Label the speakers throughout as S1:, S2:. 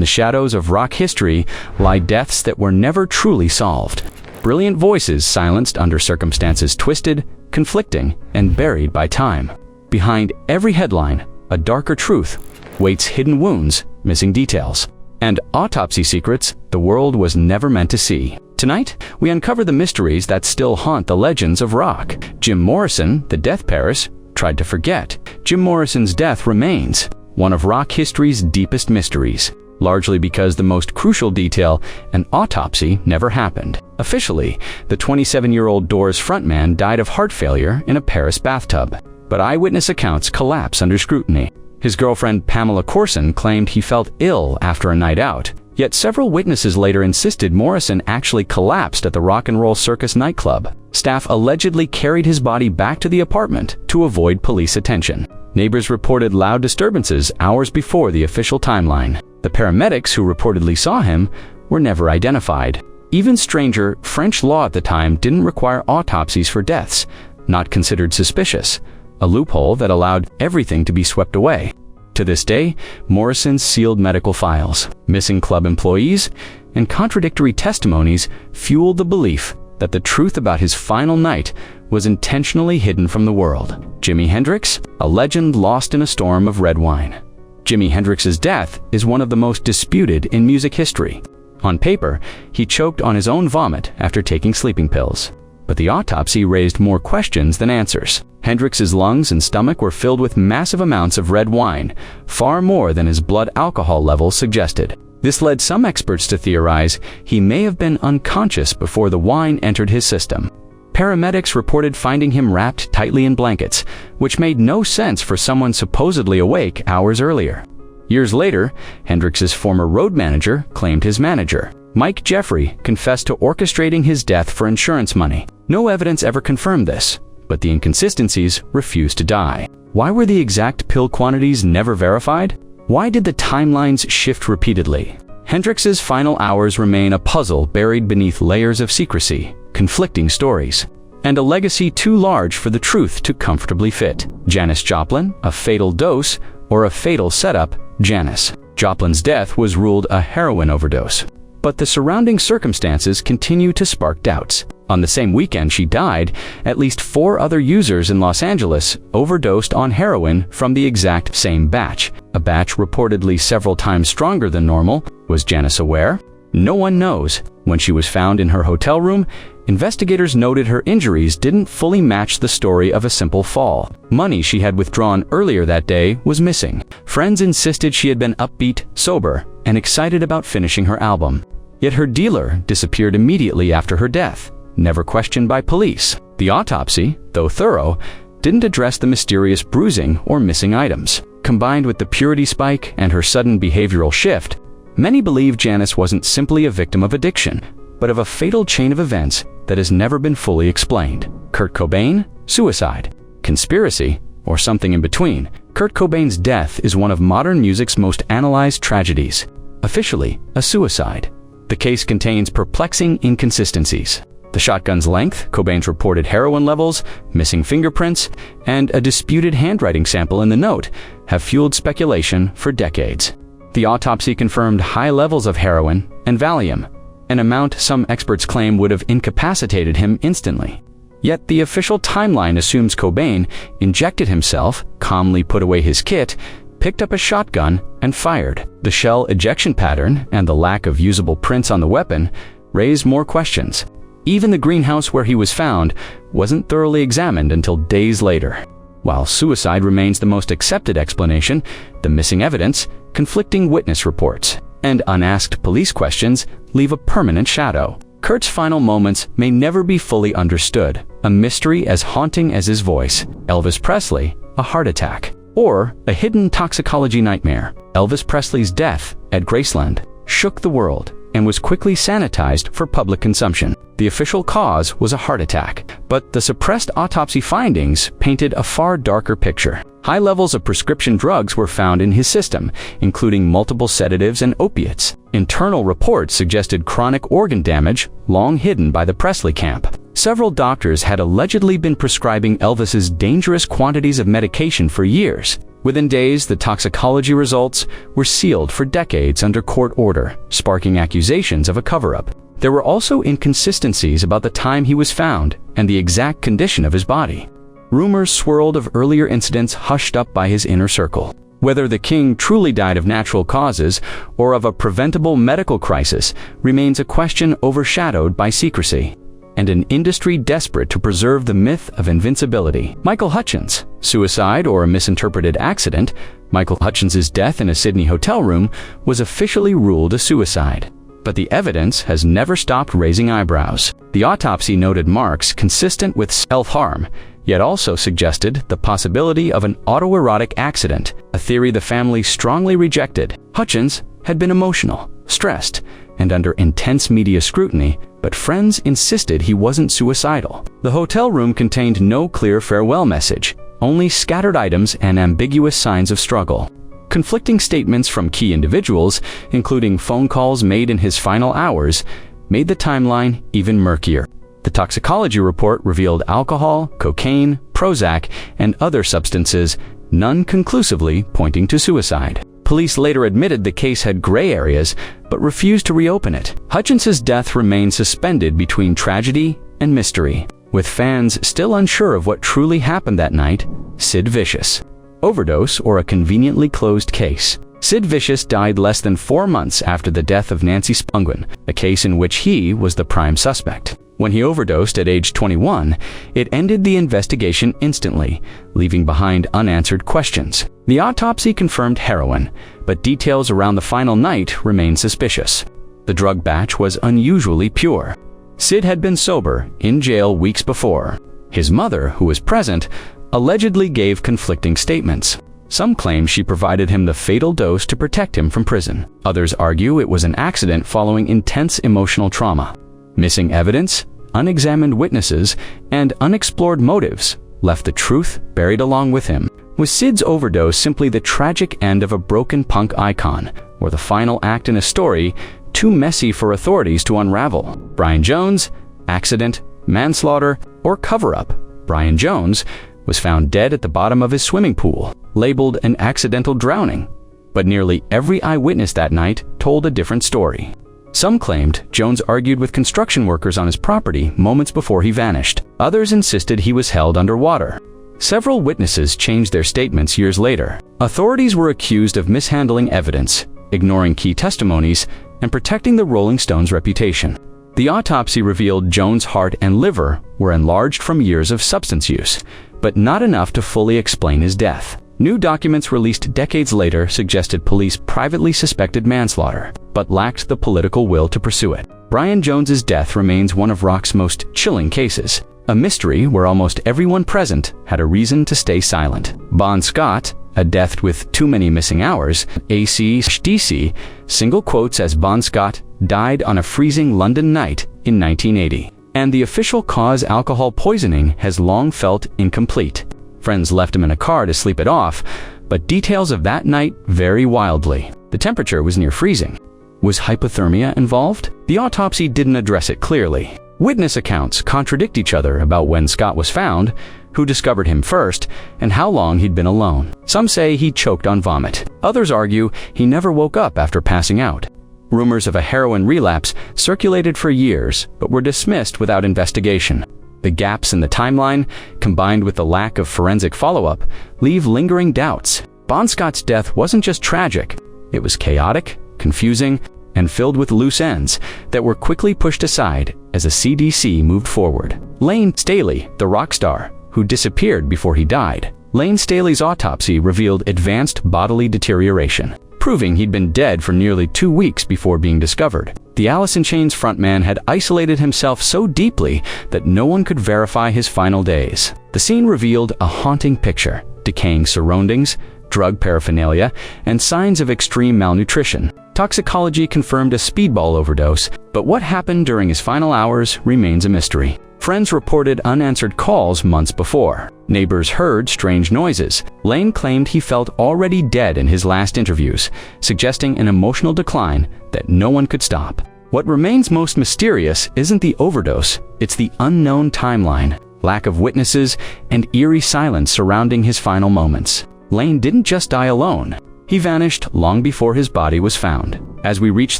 S1: the shadows of rock history lie deaths that were never truly solved. Brilliant voices silenced under circumstances twisted, conflicting, and buried by time. Behind every headline, a darker truth waits: hidden wounds, missing details, and autopsy secrets the world was never meant to see. Tonight, we uncover the mysteries that still haunt the legends of rock. Jim Morrison, the death Paris, tried to forget. Jim Morrison's death remains one of rock history's deepest mysteries, largely because the most crucial detail, an autopsy, never happened. Officially, the 27-year-old Doors frontman died of heart failure in a Paris bathtub, but eyewitness accounts collapse under scrutiny. His girlfriend Pamela Courson claimed he felt ill after a night out, yet several witnesses later insisted Morrison actually collapsed at the Rock and Roll Circus nightclub. Staff allegedly carried his body back to the apartment to avoid police attention. Neighbors reported loud disturbances hours before the official timeline. The paramedics who reportedly saw him were never identified. Even stranger, French law at the time didn't require autopsies for deaths not considered suspicious, a loophole that allowed everything to be swept away. To this day, Morrison's sealed medical files, missing club employees, and contradictory testimonies fueled the belief that the truth about his final night was intentionally hidden from the world. Jimi Hendrix, a legend lost in a storm of red wine. Jimi Hendrix's death is one of the most disputed in music history. On paper, he choked on his own vomit after taking sleeping pills. But the autopsy raised more questions than answers. Hendrix's lungs and stomach were filled with massive amounts of red wine, far more than his blood alcohol levels suggested. This led some experts to theorize he may have been unconscious before the wine entered his system. Paramedics reported finding him wrapped tightly in blankets, which made no sense for someone supposedly awake hours earlier. Years later, Hendrix's former road manager claimed his manager, Mike Jeffrey, confessed to orchestrating his death for insurance money. No evidence ever confirmed this, but the inconsistencies refused to die. Why were the exact pill quantities never verified? Why did the timelines shift repeatedly? Hendrix's final hours remain a puzzle buried beneath layers of secrecy, conflicting stories, and a legacy too large for the truth to comfortably fit. Janis Joplin, a fatal dose, or a fatal setup? Janis Joplin's death was ruled a heroin overdose, but the surrounding circumstances continue to spark doubts. On the same weekend she died, at least 4 other users in Los Angeles overdosed on heroin from the exact same batch, a batch reportedly several times stronger than normal. Was Janis aware? No one knows. When she was found in her hotel room, investigators noted her injuries didn't fully match the story of a simple fall. Money she had withdrawn earlier that day was missing. Friends insisted she had been upbeat, sober, and excited about finishing her album. Yet her dealer disappeared immediately after her death, never questioned by police. The autopsy, though thorough, didn't address the mysterious bruising or missing items. Combined with the purity spike and her sudden behavioral shift, many believe Janis wasn't simply a victim of addiction, but of a fatal chain of events that has never been fully explained. Kurt Cobain? Suicide? Conspiracy? Or something in between? Kurt Cobain's death is one of modern music's most analyzed tragedies. Officially, a suicide. The case contains perplexing inconsistencies. The shotgun's length, Cobain's reported heroin levels, missing fingerprints, and a disputed handwriting sample in the note have fueled speculation for decades. The autopsy confirmed high levels of heroin and Valium, an amount some experts claim would have incapacitated him instantly. Yet the official timeline assumes Cobain injected himself, calmly put away his kit, picked up a shotgun, and fired. The shell ejection pattern and the lack of usable prints on the weapon raised more questions. Even the greenhouse where he was found wasn't thoroughly examined until days later. While suicide remains the most accepted explanation, the missing evidence, conflicting witness reports, and unasked police questions leave a permanent shadow. Kurt's final moments may never be fully understood, a mystery as haunting as his voice. Elvis Presley, a heart attack, or a hidden toxicology nightmare. Elvis Presley's death at Graceland shook the world and was quickly sanitized for public consumption. The official cause was a heart attack, but the suppressed autopsy findings painted a far darker picture. High levels of prescription drugs were found in his system, including multiple sedatives and opiates. Internal reports suggested chronic organ damage, long hidden by the Presley camp. Several doctors had allegedly been prescribing Elvis's dangerous quantities of medication for years, Within days, the toxicology results were sealed for decades under court order, sparking accusations of a cover-up. There were also inconsistencies about the time he was found and the exact condition of his body. Rumors swirled of earlier incidents hushed up by his inner circle. Whether the king truly died of natural causes or of a preventable medical crisis remains a question overshadowed by secrecy, and an industry desperate to preserve the myth of invincibility. Michael Hutchence. Suicide or a misinterpreted accident, Michael Hutchence's death in a Sydney hotel room was officially ruled a suicide. But the evidence has never stopped raising eyebrows. The autopsy noted marks consistent with self-harm, yet also suggested the possibility of an autoerotic accident, a theory the family strongly rejected. Hutchence had been emotional, stressed, and under intense media scrutiny, but friends insisted he wasn't suicidal. The hotel room contained no clear farewell message, only scattered items and ambiguous signs of struggle. Conflicting statements from key individuals, including phone calls made in his final hours, made the timeline even murkier. The toxicology report revealed alcohol, cocaine, Prozac, and other substances, none conclusively pointing to suicide. Police later admitted the case had gray areas, but refused to reopen it. Hutchence's death remained suspended between tragedy and mystery, with fans still unsure of what truly happened that night. Sid Vicious. Overdose or a conveniently closed case. Sid Vicious died less than 4 months after the death of Nancy Spungen, a case in which he was the prime suspect. When he overdosed at age 21, it ended the investigation instantly, leaving behind unanswered questions. The autopsy confirmed heroin, but details around the final night remained suspicious. The drug batch was unusually pure. Sid had been sober, in jail weeks before. His mother, who was present, allegedly gave conflicting statements. Some claim she provided him the fatal dose to protect him from prison. Others argue it was an accident following intense emotional trauma. Missing evidence, unexamined witnesses, and unexplored motives left the truth buried along with him. Was Sid's overdose simply the tragic end of a broken punk icon, or the final act in a story too messy for authorities to unravel? Brian Jones, accident, manslaughter, or cover-up? Brian Jones was found dead at the bottom of his swimming pool, labeled an accidental drowning. But nearly every eyewitness that night told a different story. Some claimed Jones argued with construction workers on his property moments before he vanished. Others insisted he was held underwater. Several witnesses changed their statements years later. Authorities were accused of mishandling evidence, ignoring key testimonies, and protecting the Rolling Stones' reputation. The autopsy revealed Jones' heart and liver were enlarged from years of substance use, but not enough to fully explain his death. New documents released decades later suggested police privately suspected manslaughter, but lacked the political will to pursue it. Brian Jones's death remains one of rock's most chilling cases, a mystery where almost everyone present had a reason to stay silent. Bon Scott, a death with too many missing hours, AC/DC, single quotes as Bon Scott died on a freezing London night in 1980. And the official cause, alcohol poisoning, has long felt incomplete. Friends left him in a car to sleep it off, but details of that night vary wildly. The temperature was near freezing. Was hypothermia involved? The autopsy didn't address it clearly. Witness accounts contradict each other about when Scott was found, who discovered him first, and how long he'd been alone. Some say he choked on vomit. Others argue he never woke up after passing out. Rumors of a heroin relapse circulated for years, but were dismissed without investigation. The gaps in the timeline, combined with the lack of forensic follow-up, leave lingering doubts. Bon Scott's death wasn't just tragic. It was chaotic, confusing, and filled with loose ends that were quickly pushed aside as the CDC moved forward. Lane Staley, the rock star, who disappeared before he died. Lane Staley's autopsy revealed advanced bodily deterioration, proving he'd been dead for nearly 2 weeks before being discovered. The Alice in Chains frontman had isolated himself so deeply that no one could verify his final days. The scene revealed a haunting picture: decaying surroundings, drug paraphernalia, and signs of extreme malnutrition. Toxicology confirmed a speedball overdose, but what happened during his final hours remains a mystery. Friends reported unanswered calls months before. Neighbors heard strange noises. Lane claimed he felt already dead in his last interviews, suggesting an emotional decline that no one could stop. What remains most mysterious isn't the overdose, it's the unknown timeline, lack of witnesses, and eerie silence surrounding his final moments. Lane didn't just die alone. He vanished long before his body was found. As we reach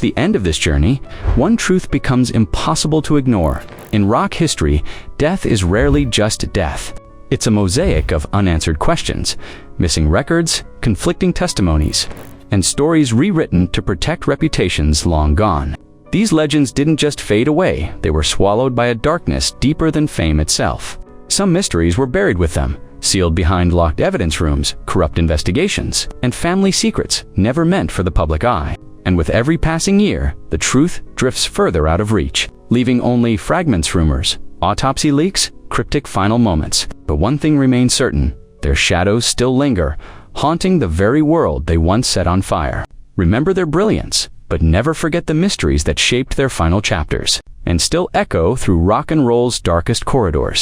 S1: the end of this journey, one truth becomes impossible to ignore. In rock history, death is rarely just death. It's a mosaic of unanswered questions, missing records, conflicting testimonies, and stories rewritten to protect reputations long gone. These legends didn't just fade away, they were swallowed by a darkness deeper than fame itself. Some mysteries were buried with them, sealed behind locked evidence rooms, corrupt investigations, and family secrets never meant for the public eye. And with every passing year, the truth drifts further out of reach, leaving only fragments, rumors, autopsy leaks, cryptic final moments. But one thing remains certain: their shadows still linger, haunting the very world they once set on fire. Remember their brilliance, but never forget the mysteries that shaped their final chapters, and still echo through rock and roll's darkest corridors.